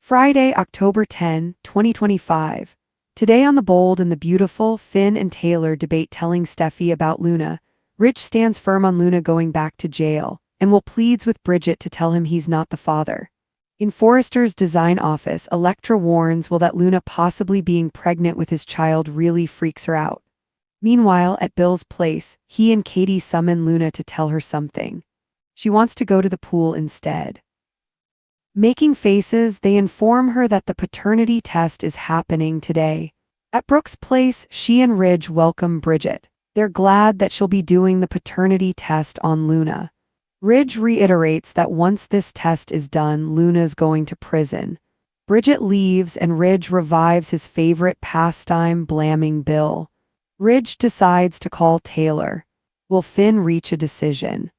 Friday, October 10, 2025. Today on The Bold and the Beautiful, Finn and Taylor debate telling Steffy about Luna. Rich stands firm on Luna going back to jail, and will pleads with Bridget to tell him he's not the father. In Forrester's design office, Elektra warns Will that Luna possibly being pregnant with his child really freaks her out. Meanwhile, at Bill's place, he and Katie summon Luna to tell her something. She wants to go to the pool instead. Making faces, they inform her that the paternity test is happening today. At Brooke's place, she and Ridge welcome Bridget. They're glad that she'll be doing the paternity test on Luna. Ridge reiterates that once this test is done, Luna's going to prison. Bridget leaves and Ridge revives his favorite pastime, blaming Bill. Ridge decides to call Taylor. Will Finn reach a decision?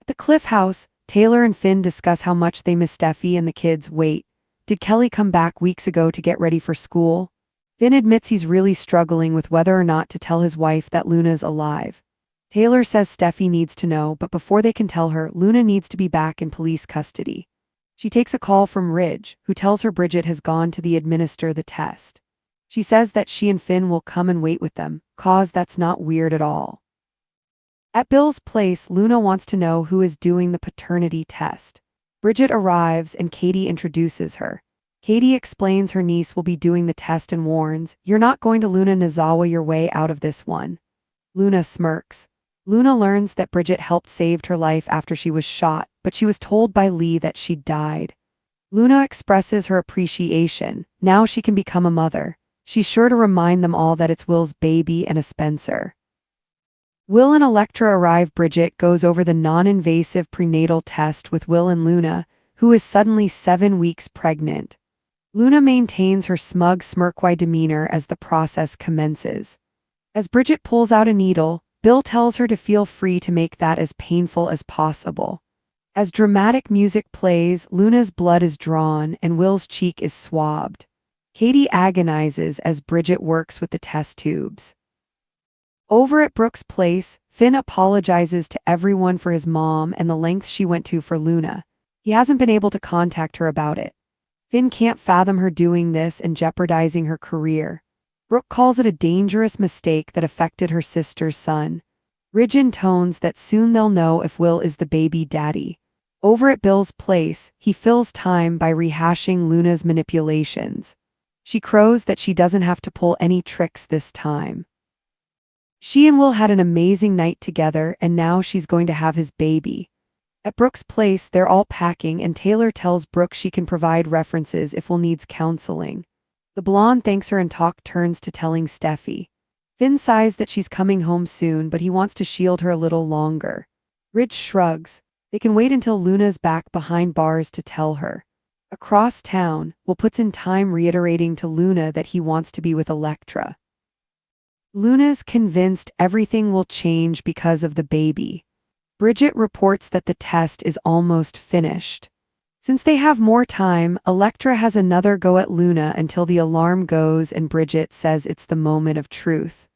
At the Cliff House, Taylor and Finn discuss how much they miss Steffy and the kids. Wait, did Kelly come back weeks ago to get ready for school? Finn admits he's really struggling with whether or not to tell his wife that Luna's alive. Taylor says Steffy needs to know, but before they can tell her, Luna needs to be back in police custody. She takes a call from Ridge, who tells her Bridget has gone to administer the test. She says that she and Finn will come and wait with them, cause that's not weird at all. At Bill's place, Luna wants to know who is doing the paternity test. Bridget arrives and Katie introduces her. Katie explains her niece will be doing the test and warns, "You're not going to Luna Nazawa your way out of this one." Luna smirks. Luna learns that Bridget helped save her life after she was shot, but she was told by Lee that she'd died. Luna expresses her appreciation. Now she can become a mother. She's sure to remind them all that it's Will's baby and a Spencer. Will and Elektra arrive. Bridget goes over the non-invasive prenatal test with Will and Luna, who is suddenly 7 weeks pregnant. Luna maintains her smug smirk-wide demeanor as the process commences. As Bridget pulls out a needle, Bill tells her to feel free to make that as painful as possible. As dramatic music plays, Luna's blood is drawn and Will's cheek is swabbed. Katie agonizes as Bridget works with the test tubes. Over at Brooke's place, Finn apologizes to everyone for his mom and the lengths she went to for Luna. He hasn't been able to contact her about it. Finn can't fathom her doing this and jeopardizing her career. Brooke calls it a dangerous mistake that affected her sister's son. Ridge intones that soon they'll know if Will is the baby daddy. Over at Bill's place, he fills time by rehashing Luna's manipulations. She crows that she doesn't have to pull any tricks this time. She and Will had an amazing night together, and now she's going to have his baby. At Brooke's place, they're all packing, and Taylor tells Brooke she can provide references if Will needs counseling. The blonde thanks her and talk turns to telling Steffy. Finn sighs that she's coming home soon, but he wants to shield her a little longer. Ridge shrugs. They can wait until Luna's back behind bars to tell her. Across town, Will puts in time reiterating to Luna that he wants to be with Elektra. Luna's convinced everything will change because of the baby. Bridget reports that the test is almost finished. Since they have more time, Elektra has another go at Luna until the alarm goes and Bridget says it's the moment of truth.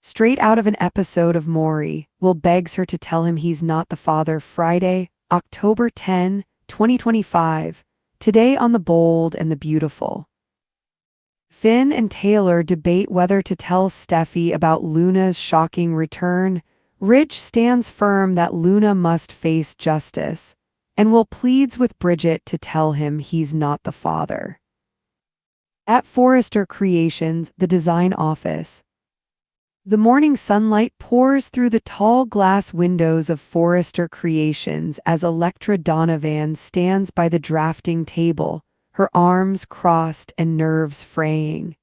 Straight out of an episode of Maury, Will begs her to tell him he's not the father. Friday, October 10, 2025. Today on The Bold and the Beautiful. Finn and Taylor debate whether to tell Steffy about Luna's shocking return. Ridge stands firm that Luna must face justice, and Will pleads with Bridget to tell him he's not the father. At Forrester Creations, the design office. The morning sunlight pours through the tall glass windows of Forrester Creations as Elektra Donovan stands by the drafting table, her arms crossed and nerves fraying.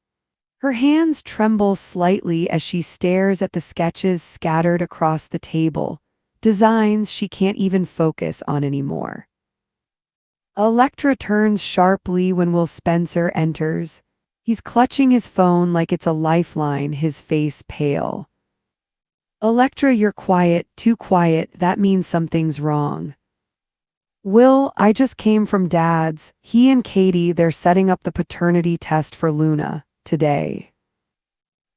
Her hands tremble slightly as she stares at the sketches scattered across the table, designs she can't even focus on anymore. Elektra turns sharply when Will Spencer enters. He's clutching his phone like it's a lifeline, his face pale. "Elektra, you're quiet, too quiet, that means something's wrong." "Will, I just came from Dad's. He and Katie, they're setting up the paternity test for Luna today."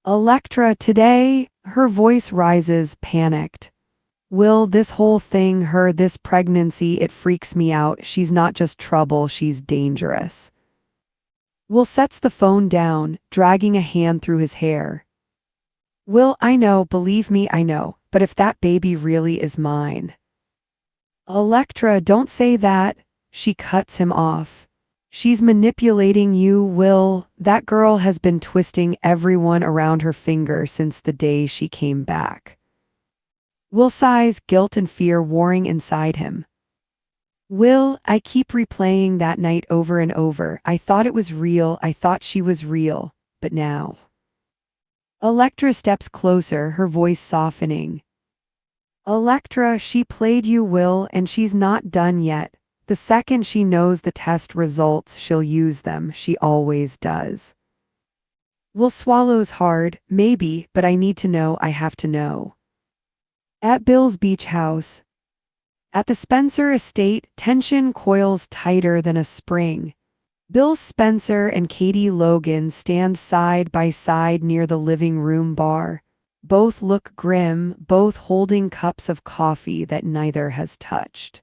"Elektra, today?" Her voice rises, panicked. Will, this whole thing, this pregnancy, it freaks me out. She's not just trouble, she's dangerous. Will sets the phone down, dragging a hand through his hair. Will, I know, believe me, I know, but if that baby really is mine. Electra, don't say that, she cuts him off. She's manipulating you, Will. That girl has been twisting everyone around her finger since the day she came back. Will sighs, guilt and fear warring inside him. Will, I keep replaying that night over and over. I thought it was real, I thought she was real, but now. Electra steps closer, her voice softening. Electra, she played you, Will, and she's not done yet. The second she knows the test results, she'll use them. She always does. Will swallows hard, maybe, but I need to know, I have to know. At Bill's beach house. At the Spencer estate, tension coils tighter than a spring. Bill Spencer and Katie Logan stand side by side near the living room bar. Both look grim, both holding cups of coffee that neither has touched.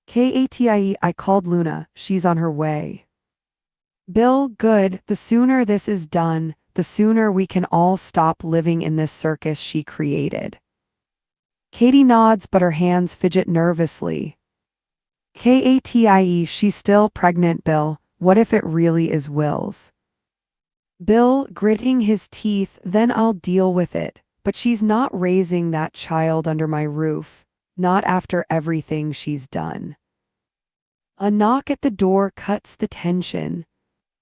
Katie, I called Luna, she's on her way. Bill, good, the sooner this is done, the sooner we can all stop living in this circus she created. Katie nods, but her hands fidget nervously. Katie, she's still pregnant, Bill. What if it really is Will's? Bill, gritting his teeth, then I'll deal with it. But she's not raising that child under my roof. Not after everything she's done. A knock at the door cuts the tension.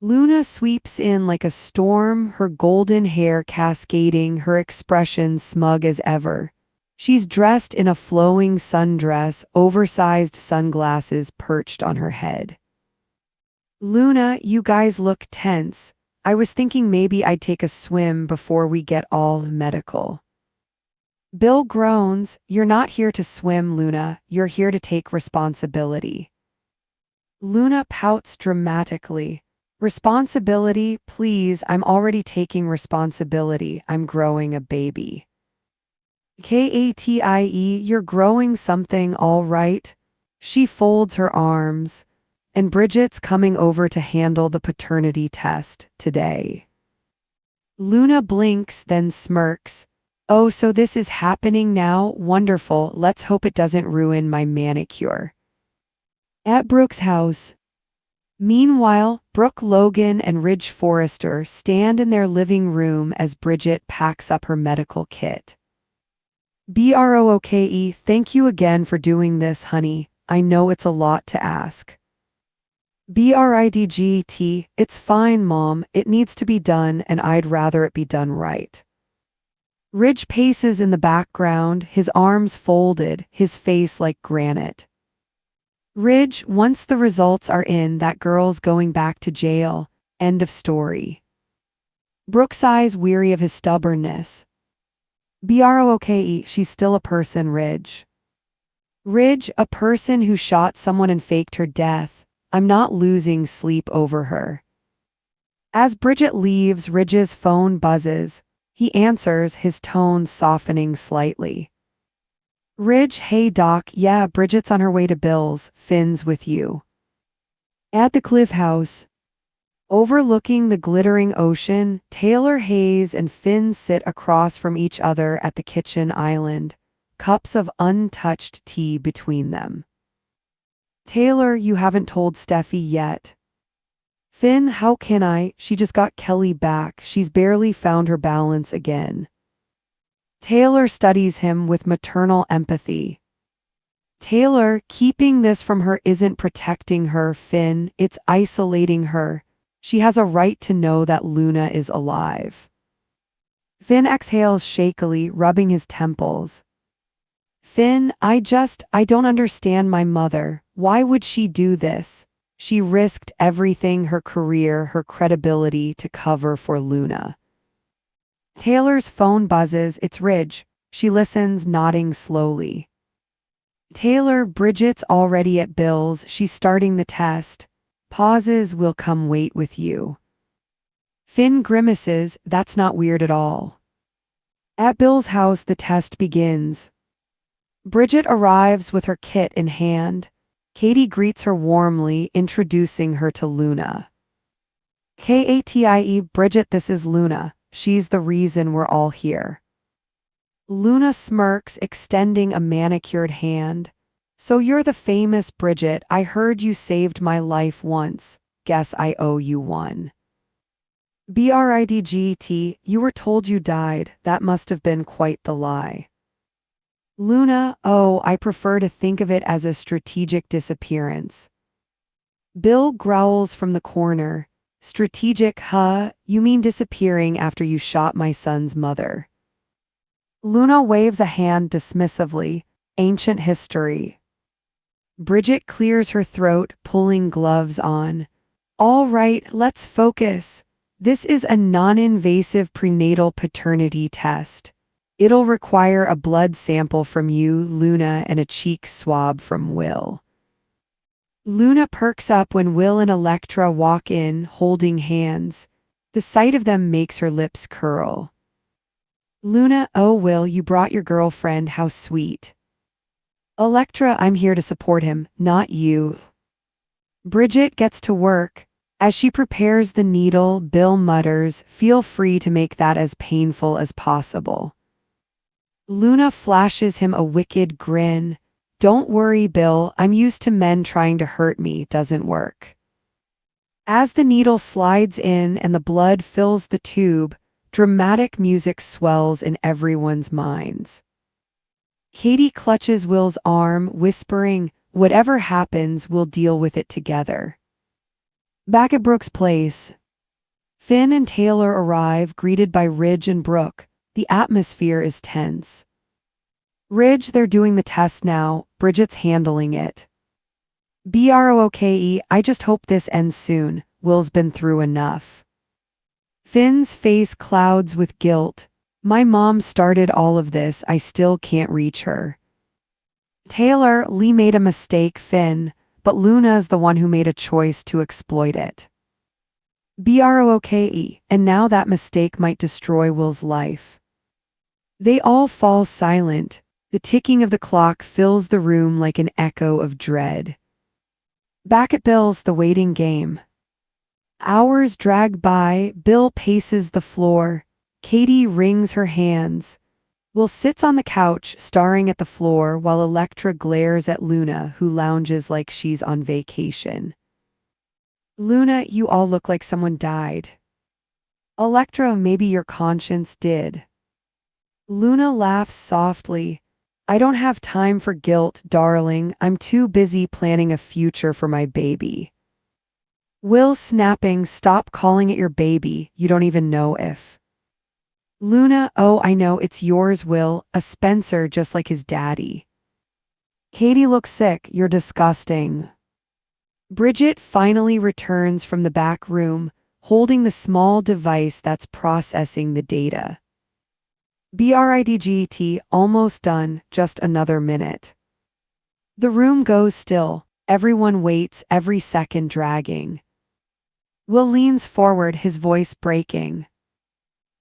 Luna sweeps in like a storm, her golden hair cascading, her expression smug as ever. She's dressed in a flowing sundress, oversized sunglasses perched on her head. Luna, you guys look tense. I was thinking maybe I'd take a swim before we get all medical. Bill groans, you're not here to swim, Luna, you're here to take responsibility. Luna pouts dramatically. Responsibility, please, I'm already taking responsibility, I'm growing a baby. Katie, you're growing something, all right? She folds her arms, and Bridget's coming over to handle the paternity test today. Luna blinks, then smirks. Oh, so this is happening now? Wonderful, let's hope it doesn't ruin my manicure. At Brooke's house. Meanwhile, Brooke, Logan, and Ridge Forrester stand in their living room as Bridget packs up her medical kit. Brooke, thank you again for doing this, honey. I know it's a lot to ask. Bridget, it's fine, Mom. It needs to be done, and I'd rather it be done right. Ridge paces in the background, his arms folded, his face like granite. Ridge, once the results are in, that girl's going back to jail. End of story. Brooke sighs, weary of his stubbornness. Brooke, she's still a person, Ridge. Ridge, a person who shot someone and faked her death. I'm not losing sleep over her. As Bridget leaves, Ridge's phone buzzes. He answers, his tone softening slightly. Ridge, hey Doc, yeah, Bridget's on her way to Bill's, Finn's with you. At the Cliff House. Overlooking the glittering ocean, Taylor Hayes and Finn sit across from each other at the kitchen island, cups of untouched tea between them. Taylor, you haven't told Steffy yet. Finn, how can I? She just got Kelly back. She's barely found her balance again. Taylor studies him with maternal empathy. Taylor, keeping this from her isn't protecting her, Finn, it's isolating her. She has a right to know that Luna is alive. Finn exhales shakily, rubbing his temples. Finn, I don't understand my mother. Why would she do this? She risked everything, her career, her credibility, to cover for Luna. Taylor's phone buzzes, it's Ridge. She listens, nodding slowly. Taylor, Bridget's already at Bill's, she's starting the test. Pauses, will come wait with you. Finn grimaces, that's not weird at all. At Bill's house, the test begins. Bridget arrives with her kit in hand. Katie greets her warmly, introducing her to Luna. Katie, Bridget, this is Luna. She's the reason we're all here. Luna smirks, extending a manicured hand. So you're the famous Bridget. I heard you saved my life once. Guess I owe you one. Bridget, you were told you died. That must have been quite the lie. Luna, oh, I prefer to think of it as a strategic disappearance. Bill growls from the corner. Strategic, huh? You mean disappearing after you shot my son's mother. Luna waves a hand dismissively. Ancient history. Bridget clears her throat, pulling gloves on. All right, let's focus. This is a non-invasive prenatal paternity test. It'll require a blood sample from you, Luna, and a cheek swab from Will. Luna perks up when Will and Electra walk in, holding hands. The sight of them makes her lips curl. Luna, oh Will, you brought your girlfriend, how sweet. Electra, I'm here to support him, not you. Bridget gets to work. As she prepares the needle, Bill mutters, feel free to make that as painful as possible. Luna flashes him a wicked grin. Don't worry, Bill, I'm used to men trying to hurt me, doesn't work. As the needle slides in and the blood fills the tube, dramatic music swells in everyone's minds. Katie clutches Will's arm, whispering, whatever happens, we'll deal with it together. Back at Brooke's place, Finn and Taylor arrive, greeted by Ridge and Brooke. The atmosphere is tense. Ridge, they're doing the test now. Bridget's handling it. Broke, I just hope this ends soon. Will's been through enough. Finn's face clouds with guilt. My mom started all of this, I still can't reach her. Taylor, Lee made a mistake, Finn, but Luna's the one who made a choice to exploit it. Broke, and now that mistake might destroy Will's life. They all fall silent. The ticking of the clock fills the room like an echo of dread. Back at Bill's, the waiting game. Hours drag by, Bill paces the floor. Katie wrings her hands. Will sits on the couch, staring at the floor, while Electra glares at Luna, who lounges like she's on vacation. Luna, you all look like someone died. Electra, maybe your conscience did. Luna laughs softly. I don't have time for guilt, darling. I'm too busy planning a future for my baby. Will snapping, stop calling it your baby. You don't even know if. Luna, oh, I know, it's yours, Will. A Spencer just like his daddy. Katie looks sick. You're disgusting. Bridget finally returns from the back room, holding the small device that's processing the data. Bridget, almost done, just another minute. The room goes still. Everyone waits, every second dragging. Will leans forward, his voice breaking.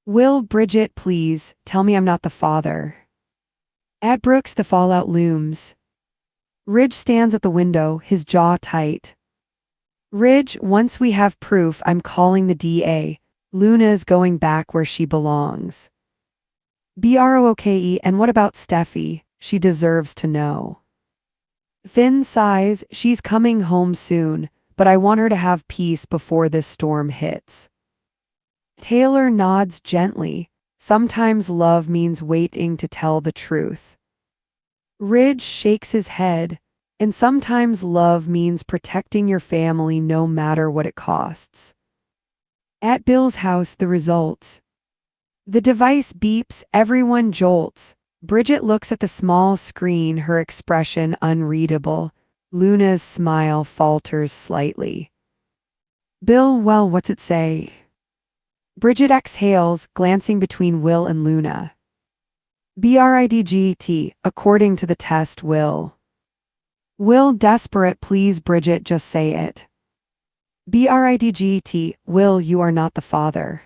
Will, Bridget, please, tell me I'm not the father. At Brooks, the fallout looms. Ridge stands at the window, his jaw tight. Ridge, once we have proof, I'm calling the DA. Luna's going back where she belongs. Broke, and what about Steffy? She deserves to know. Finn sighs, she's coming home soon, but I want her to have peace before this storm hits. Taylor nods gently. Sometimes love means waiting to tell the truth. Ridge shakes his head. And sometimes love means protecting your family no matter what it costs. At Bill's house, the results. The device beeps, everyone jolts. Bridget looks at the small screen, her expression unreadable. Luna's smile falters slightly. Bill, well, what's it say? Bridget exhales, glancing between Will and Luna. Bridget, according to the test, Will. Will, desperate, please, Bridget, just say it. Bridget, Will, you are not the father.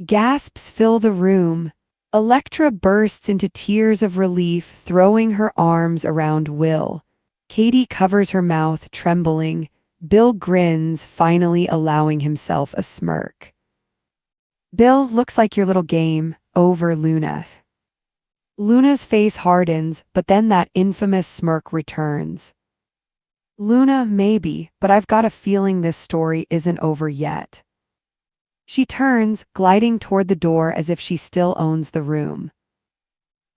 Gasps fill the room. Electra bursts into tears of relief, throwing her arms around Will. Katie covers her mouth, trembling. Bill grins, finally allowing himself a smirk. Bill's looks like your little game, over, Luna. Luna's face hardens, but then that infamous smirk returns. Luna, maybe, but I've got a feeling this story isn't over yet. She turns, gliding toward the door as if she still owns the room.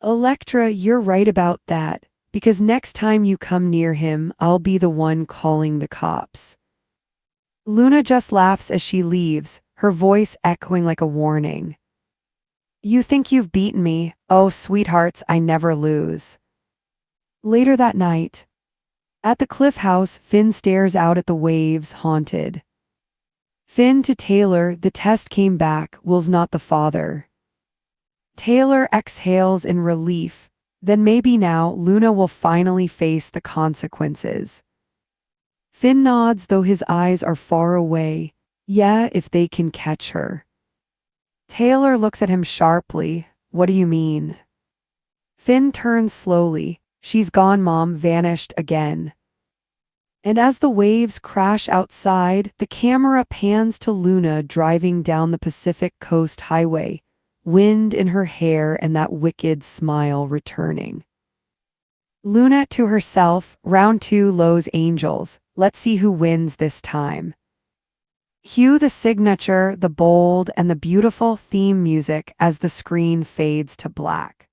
Electra, you're right about that, because next time you come near him, I'll be the one calling the cops. Luna just laughs as she leaves, her voice echoing like a warning. You think you've beaten me? Oh, sweethearts, I never lose. Later that night, at the cliff house, Finn stares out at the waves, haunted. Finn to Taylor, the test came back, Will's not the father. Taylor exhales in relief. Then maybe now Luna will finally face the consequences. Finn nods, though his eyes are far away. Yeah, if they can catch her. Taylor looks at him sharply. What do you mean? Finn turns slowly. She's gone, Mom, vanished again. And as the waves crash outside, the camera pans to Luna driving down the Pacific Coast Highway, wind in her hair and that wicked smile returning. Luna to herself, round two, Lowe's Angels. Let's see who wins this time. Cue the signature, the bold, and the beautiful theme music as the screen fades to black.